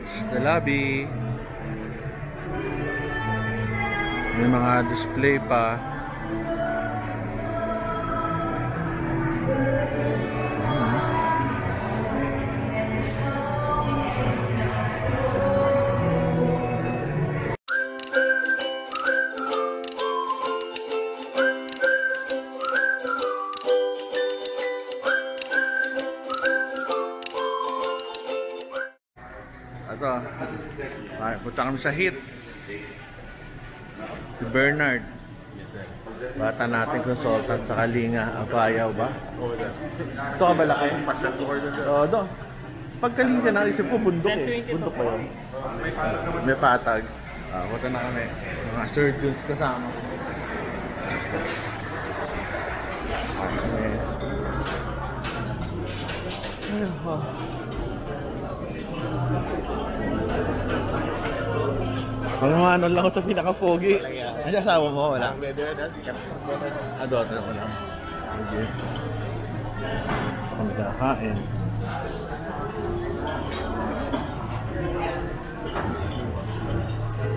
It's the lobby. May mga display pa. Ito, punta kami sa HIT. Si Bernard. Bata natin consultant sa Kalinga. Apayaw ba? Ito ka ba laki? Oo, doon. Pag Kalinga na, isip ko bundok eh. Bundok ba yun? May patag. Punta na kami. Mga surgeons kasama. Ano lang ako sa pinaka-pogi. Ano siya asawa mo? Wala? Doon na ulam. Okay. Kami kakain.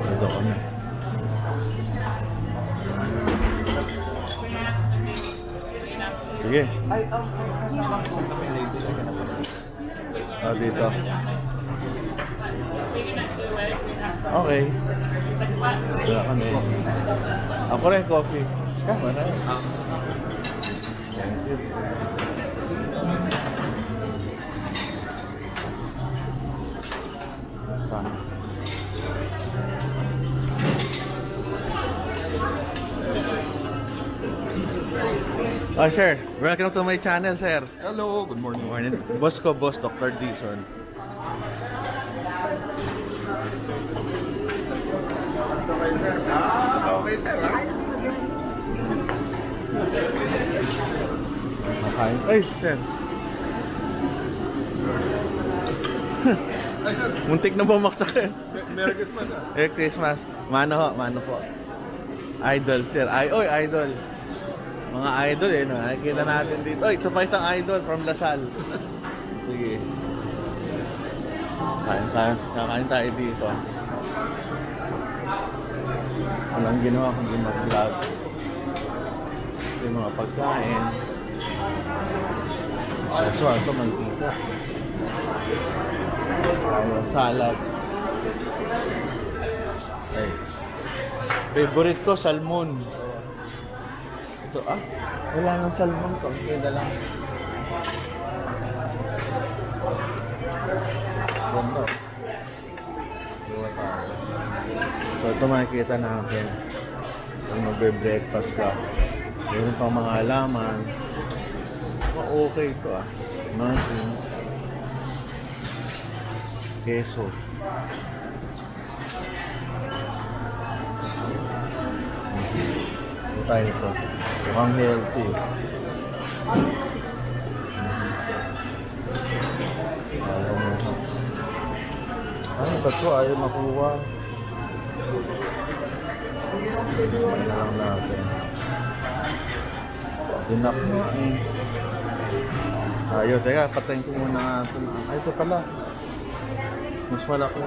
Ito kami. Sige. Dito. Okay. Wala kami. Ako rin, coffee. Kama na. Thank you. Oh, sir. Welcome to my channel, sir. Hello, good morning. Morning. Boss ko, boss, Dr. Dixon. Okay, sir. Makain. Ay, sir. Muntik na bumaksak eh. Merry Christmas. Merry Christmas. Mano po. Idol, sir. Oy, idol. Mga idol eh, no? Nakikita natin dito. Oy, ito pa isang idol from Lasal. Sige. Kakain tayo dito. Walang ginawa kundi mag-vlog. Yung mga pagkain. Ito, mantika. Salad. Okay. Favorite ko, salmon. Ito, wala nang salmon ko. Kaya lang. Ganda. So, ito makikita natin. Kung magbe-breakfast ka. Meron pang mga alaman. Okay ito Muffins. Queso. Ito tayo ito. Mukhang healthy. Ano ba ito? Ayaw makuha. Ano lang natin. Dinak mo ayun, teka, patayin ko muna ito. Ay, ito pala. Mas malaki.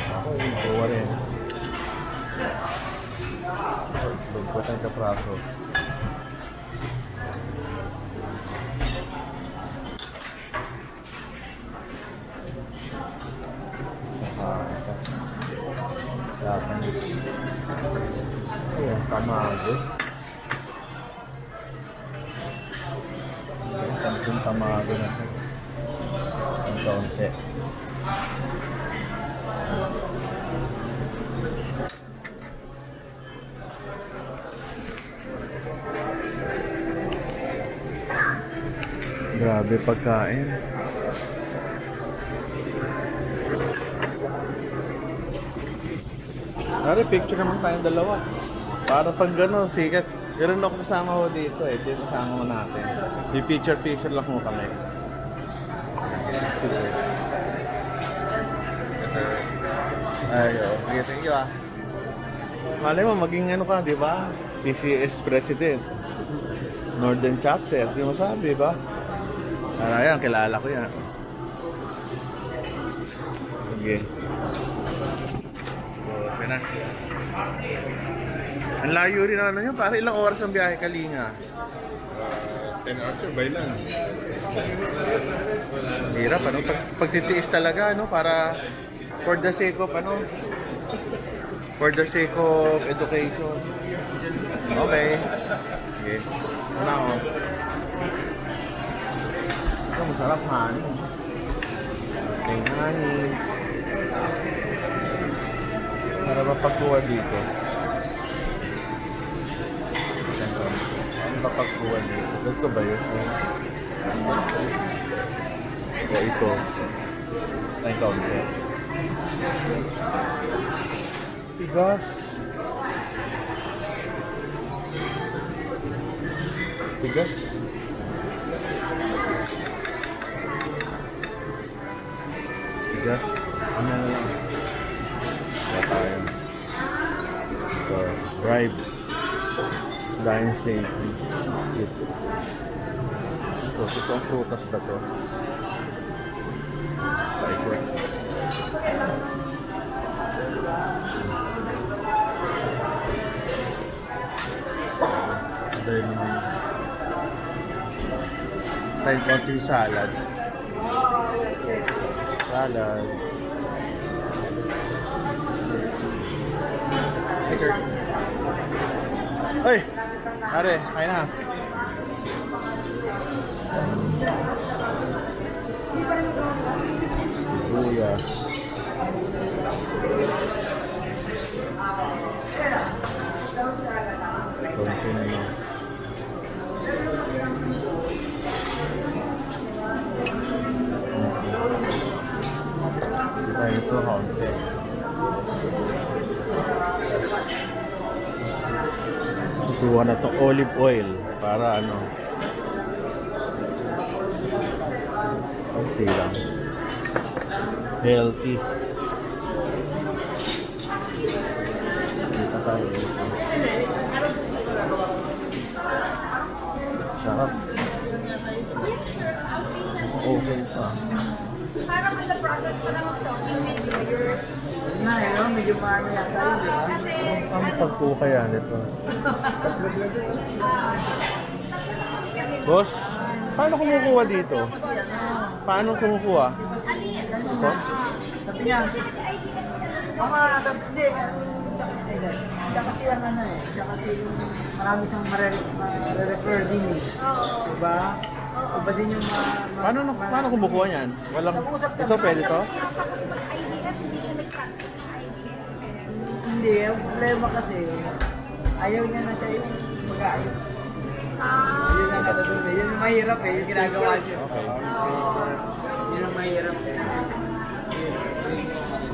Ako, yung kuha rin. Patayin ka praso. Ayan, tamago. Yung tamago na ito. Ang kaunti. Grabe pagkain. Dari, picture naman tayong dalawa. Para pag gano'n, sikat. Meron ako kasama ko dito eh. Dito kasama mo natin. Di picture lang mo kami. Sige. Yes, sir. Ayo. Sige, thank you Malay mo, maging ano ka, di ba? PCS President. Northern Chapter. Di mo sabi, ba? Ayan, kilala ko yan. Sige. So, okay na. Ang layo rin ano yun. Para ilang oras ang biyahe Kalinga? 10 hours or by land. Hirap, ano? Pagtitiis talaga, ano? Para for the sake of, ano? For the sake of education. Okay. Sige. Ano ako? Ito, masarap hangin. Okay, hangin. Para mapagkuha dito. Ano mapagkuha dito? Ito ba yun? O ito. Tayong counter. Tigas. Tigas. Tigas. Ano na lang. Wala tayo. So, drive. Line safety. Ito ang prutas ba to? Paikot. Then, tayong konting salad. Salad. Hey, sir. Hey! Are, kain na. Sibuyas. Continue. Kita ito kaunti. Susuwa na to olive oil para ano. Okay lang. Healthy. Kita tayo dito. Sarap. Okay pa. Parang on the process ko lang of talking with lawyers. Nga, no? Medyo maano yata yun, di ba? Kasi, Ang pagpo kaya nito. Boss, paano kumukuha dito? Paano kumukuha? alin? Ito? Sabi niya, mga, hindi, siya kasi ang ano eh, siya kasi marami siyang mare-refer din eh. Oo. Diba? Iba din yung Paano kumukuha yan? Walang, ito pwede to? Tapos pag IVF, hindi siya nag-practice ng IVF. Hindi, ang problema kasi, ayaw niya na siya yung mag-ayos. Yun ang katulad eh. Yun ang mahirap eh, yung ginagawa niya. Okay. Yun ang mahirap eh.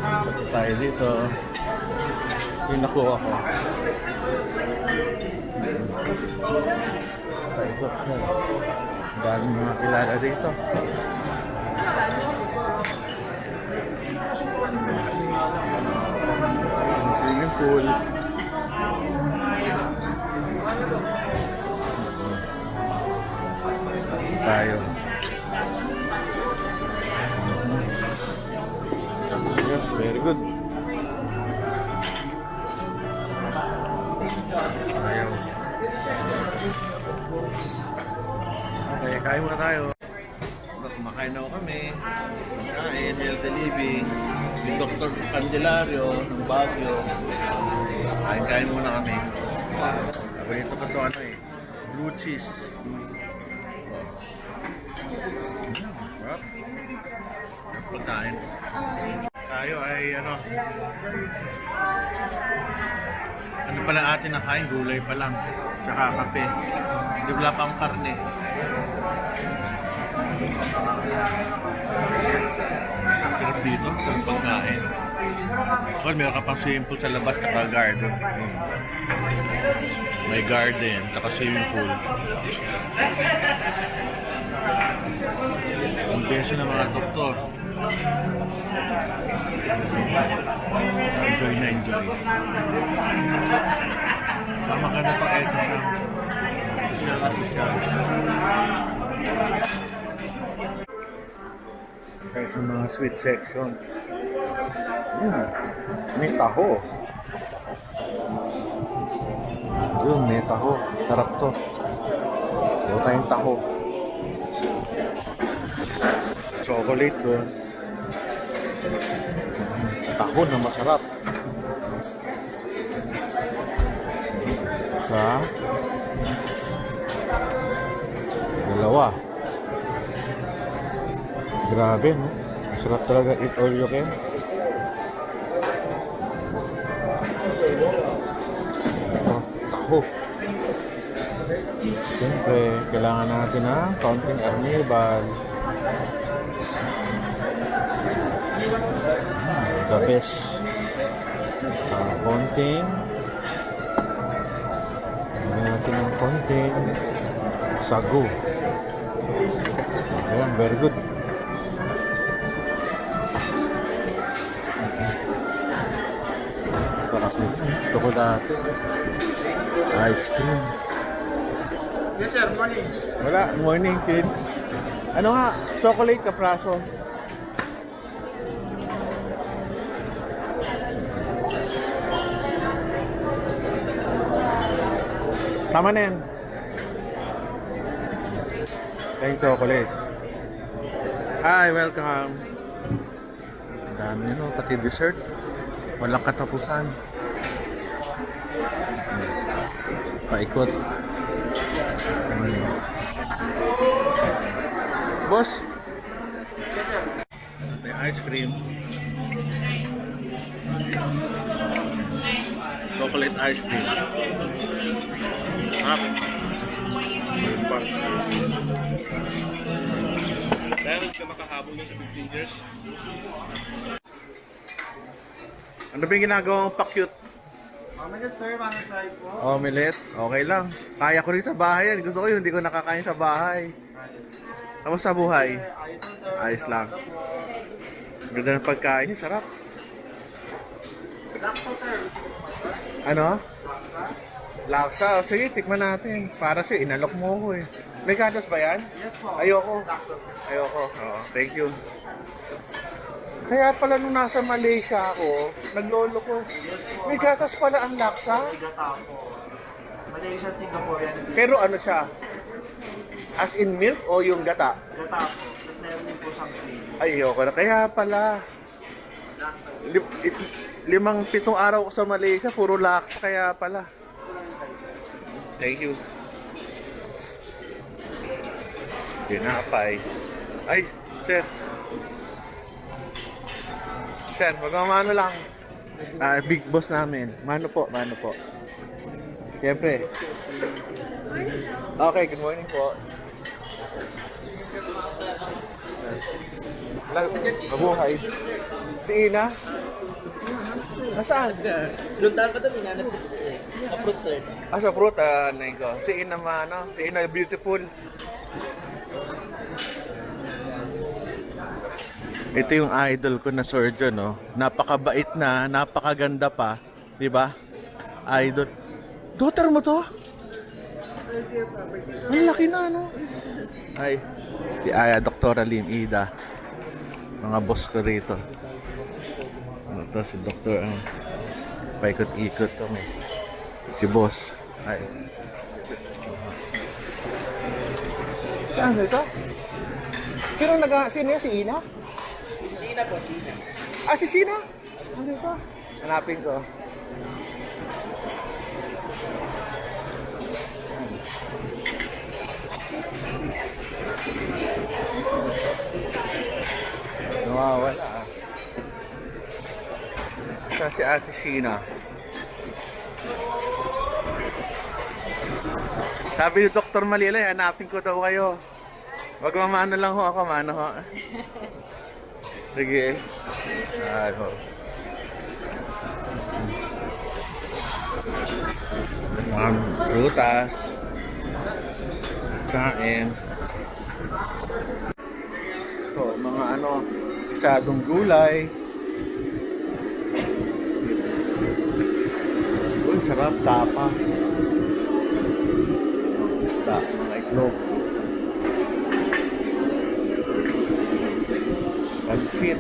Ito tayo dito. Yung nakuha ko. Tayo ko. Ang daming mga kilala dito. Swimming pool. Tayo. Yes, very good. Ayaw. Okay, kain muna tayo. Kumakain na ako kami. Kain, healthy living. Yung Dr. Candelario ng Baguio. Kain muna kami. Paborito ko ito ano eh. Blue cheese. Sarap. Pagkain. Tayo ay ano pala atin nakain, gulay pa lang tsaka kape, hindi wala pang karne. Sarap dito, sarap pagkain. Well, meron ka pang swimming pool sa labas tsaka garden. May garden tsaka swimming pool. Ang beso ng mga doktor. Enjoy na enjoy. Tama ka na pa kayo sa social. Okay, sa mga sweet section. May taho. Yun, may taho. Sarap to. Ito tayong taho. Chocolate doon. Taho na masarap. Sa dalawa. Grabe, no? Masarap talaga eat all you can. Taho. Siyempre, kailangan natin ng kaunting arnibal. The best. Konting. Lagyan natin ng konting sago. Ayan, very good. Sarap nito. Chocolate. Ice cream. Yes sir, morning. Wala, morning kid. Ano nga, chocolate kapraso. Tama na yan. Thank chocolate. Hi, welcome. Ang dami no, pati dessert. Walang katapusan. Paikot. Boss? May ice cream. Chocolate ice cream. Sarap. Dahil ka makahabol na sa 15 years. Ano ba yung ginagawang pa-cute? Omelette sir, paano try po? Omelette? Okay lang. Kaya ko rin sa bahay yan. Gusto ko yun, hindi ko nakakain sa bahay. Kamusta buhay? Ayos lang sir. Ayos lang. Ganda ng pagkain niya, sarap. Laksa sir. Ano? Laksa? Laksa. O, sige, tikman natin. Para siya, inalok mo ko eh. May gatas ba yan? Yes po. Ayoko. Laksa. Ayoko. Oo, thank you. Kaya pala nung nasa Malaysia ako, naglolo ko. May gatas pala ang laksa. May gata po. Malaysia, Singaporean. Pero ano siya? As in milk o yung gata? Gata po. Tapos meron din po siyang cream. Ay, ayoko na. Kaya pala. 5-7 araw ko sa Malaysia, puro laksa. Kaya pala. Thank you. Tinapay. Ay, sir. Sir, magmamano lang. Big boss namin. Mano po, mano po. Siyempre. Okay, good morning po. Mabuhay. Si Ina? Nasaan? Doon dapat ito, minanap ko sa fruit sir. Sa fruit, nain ko. Si Ina ano? Si Ina beautiful. Ito yung idol ko na surgeon, no? Napakabait na, napakaganda pa. Di ba? Idol. Daughter mo to? Ang laki na, no? Ay, si Dr. Aline Ida. Mga boss ko rito. Ito si Dr. Paikot-ikot kami. Si boss. Ay. Ano ito? Sino yan? Si Ina? Sina po, Sina. Si Sina? Ano ito? Hanapin ko. Nawawala ah. Ito si Ate Sina. Sabi ni Dr. Malilay, hanapin ko daw kayo. Wag mamano lang ho ako, mano ho. Sige. Ho. Mga prutas. Kain. Ito, mga isadong gulay. Uy, sarap, tapa. Isda, mga itlog. Pansit.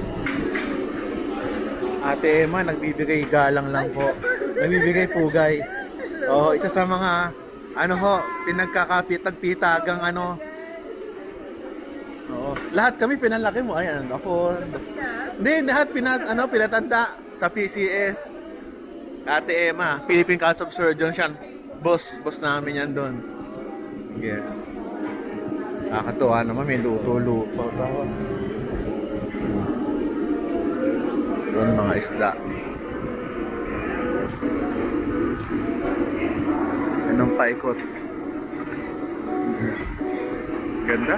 Ate Emma, nagbibigay galang lang po. Nagbibigay pugay. Oh, isa sa mga ano ho, pinagkakapitag-pitagang ano. Oo. Lahat kami pinalaki mo. Ayan, ako. Hindi, lahat pinatanda sa PCS. Ate Emma, Philippine Council of Surgeons yan. Boss namin yan doon. Yeah. Nakakatuwa naman, may luto-luto. Doon mga isda. Yan ang paikot. Ganda.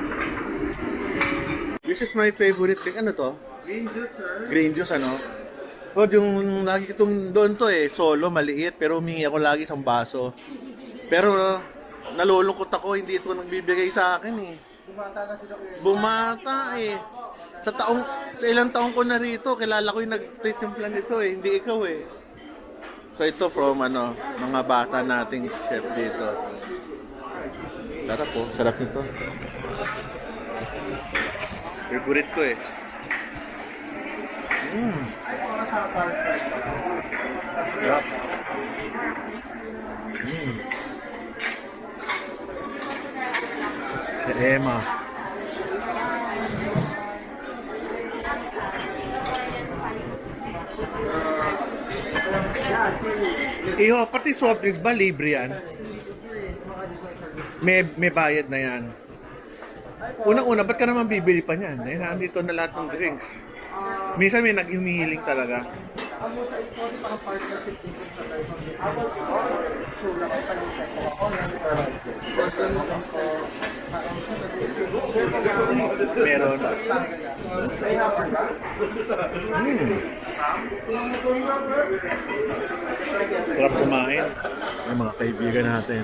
This is my favorite thing. Ano to? Green juice, sir. Green juice, ano? O, yung lagi itong doon to eh, solo, maliit, pero humingi ako lagi isang baso. Pero nalulungkot ako, hindi ito nagbibigay sa akin eh. Bumata na sila kuya. Bumata eh. Sa ilang taong ko na rito, kilala ko yung nagtitimpla nito eh, hindi ikaw eh. So ito from mga bata nating chef dito. Sarap po, sarap nito. Favorite ko eh. Sarap. Si Emma. Iho, pati soft drinks ba libre yan? May bayad na yan. Unang-una, ba't ka naman bibili pa niyan? Eh, nandito na lahat ng drinks. Minsan may nag-humihiling talaga. Ako sa ito, di pa partnership din sa tayo from the Apple Store. So, nakapalisay ko ako ng Meron. Sarap kumain. Yung mga kaibigan natin.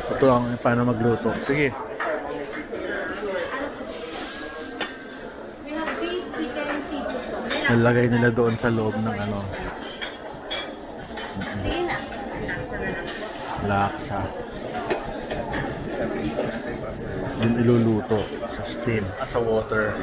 Ito lang paano magluto. Sige. We have beef, chicken, seafood po. Nalagay nila doon sa loob ng Sige na. laksa. Yun iluluto sa steam, sa water.